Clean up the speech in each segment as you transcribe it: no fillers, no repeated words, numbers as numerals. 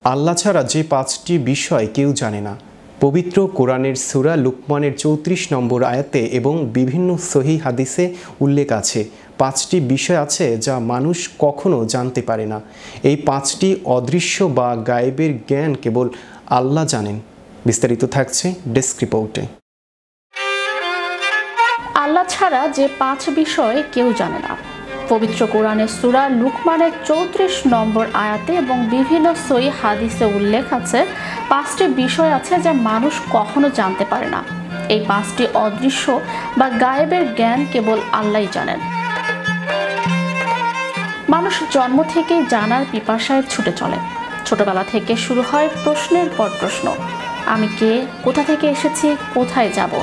আল্লাহ ছাড়া যে ৫টি বিষয় কেউ জানে না। পবিত্র কোরআনের সূরা লুকমানের ৩৪ নম্বর আয়াতে এবং বিভিন্ন সহিহ হাদিসে উল্লেখ আছে ৫টি বিষয় আছে যা মানুষ কখনো জানতে পারে না। এই ৫টি অদৃশ্য বা গায়েবের জ্ঞান কেবল আল্লাহ জানেন। বিস্তারিত থাকছে ডেস্ক রিপোর্টে। আল্লাহ ছাড়া যে ৫ বিষয় কেউ জানে না। পবিত্র কোরআনের সূরা লুকমানের ৩৪ নম্বর আয়াতে এবং বিভিন্ন সহিহ হাদিসে উল্লেখ আছে ৫টি বিষয় আছে যা মানুষ কখনো জানতে পারে না। এই ৫টি অদৃশ্য বা গায়েবের জ্ঞান কেবল আল্লাহই জানেন। মানুষ জন্ম থেকেই জানার পিপাসায় ছুটে চলে। ছোটবেলা থেকে শুরু হয় প্রশ্নের পর প্রশ্ন। আমি কে, কোথা থেকে এসেছি, কোথায় যাব।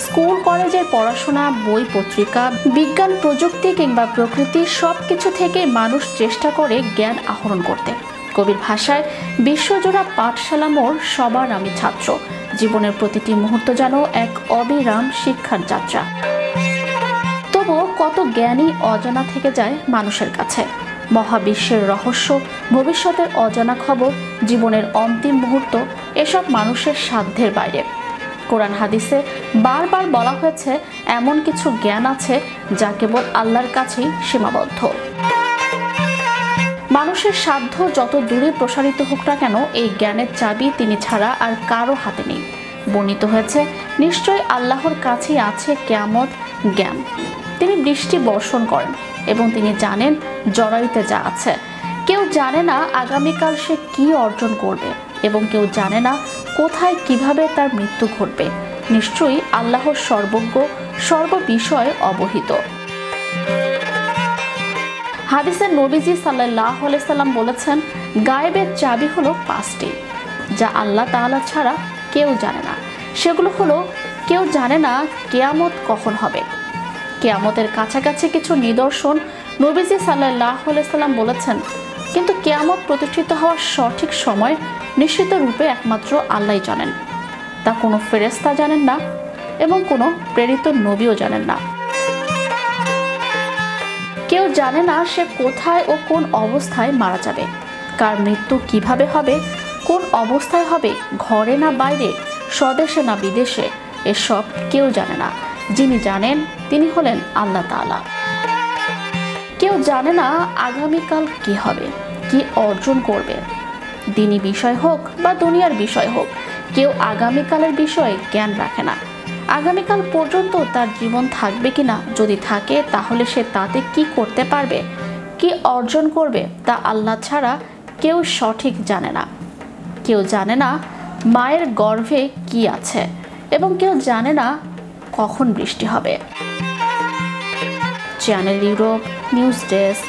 স্কুল কলেজের পড়াশোনা, বই পত্রিকা, বিজ্ঞান প্রযুক্তি কিংবা প্রকৃতি সবকিছু থেকে মানুষ চেষ্টা করে জ্ঞান আহরণ করতে। কবির ভাষায় বিশ্বজোড়া পাঠশালা মোর সবার আমি ছাত্র। জীবনের প্রতিটি মুহূর্ত যেন এক অবিরাম শিক্ষার যাত্রা। তবুও কত জ্ঞানী অজানা থেকে যায় মানুষের কাছে। মহাবিশ্বের রহস্য, ভবিষ্যতের অজানা খবর, জীবনের অন্তিম মুহূর্ত এসব মানুষের সাধ্যের বাইরে। কোরআন হাদিসে বারবার বলা হয়েছে এমন কিছু জ্ঞান আছে যা কেবল আল্লাহর কাছেই সীমাবদ্ধ। মানুষের সাধ্য যত দূরে প্রসারিত হোক না কেন, এই জ্ঞানের চাবি তিনি ছাড়া আর কারো হাতে নেই। বর্ণিত হয়েছে নিশ্চয়ই আল্লাহর কাছেই আছে কিয়ামত জ্ঞান। তিনি বৃষ্টি বর্ষণ করেন এবং তিনি জানেন জরায়ুতে যা আছে। কেউ জানে না আগামীকাল সে কি অর্জন করবে এবং কেউ জানে না কোথায় কিভাবে তার মৃত্যু ঘটবে। নিশ্চয়ই আল্লাহর সর্বজ্ঞ, সর্ববিষয়ে অবহিত। হাদিসে নবীজি সাল্লাল্লাহু আলাইহি সাল্লাম বলেছেন, গায়েবের চাবি হলো ৫টি যা আল্লাহ তাআলা ছাড়া কেউ জানে না। সেগুলো হলো, কেউ জানে না কিয়ামত কখন হবে। কিয়ামতের কাছাকাছি কিছু নিদর্শন নবীজি সাল্লাল্লাহু আলাইহি সাল্লাম বলেছেন, কিন্তু কিয়ামত প্রতিষ্ঠিত হওয়ার সঠিক সময় নিশ্চিত রূপে একমাত্র আল্লাহই জানেন। তা কোনো ফেরেশতা জানেন না এবং কোনো প্রেরিত নবীও জানেন না। কেউ জানে না সে কোথায় ও কোন অবস্থায় মারা যাবে, কার মৃত্যু কিভাবে হবে, কোন অবস্থায় হবে, ঘরে না বাইরে, স্বদেশে না বিদেশে, এসব কেউ জানে না। যিনি জানেন তিনি হলেন আল্লাহ তাআলা। কেউ জানে না আগামীকাল কি হবে, কি অর্জন করবে। দিনী বিষয় হোক বা দুনিয়ার বিষয় হোক, কেউ আগামীকালের বিষয়ে জ্ঞান রাখে না। আগামীকাল পর্যন্ত তার জীবন থাকবে কিনা, যদি থাকে তাহলে সে তাতে কি করতে পারবে, কি অর্জন করবে, তা আল্লাহ ছাড়া কেউ সঠিক জানে না। কেউ জানে না মায়ের গর্ভে কি আছে এবং কেউ জানে না কখন বৃষ্টি হবে। Channel Europe news desk.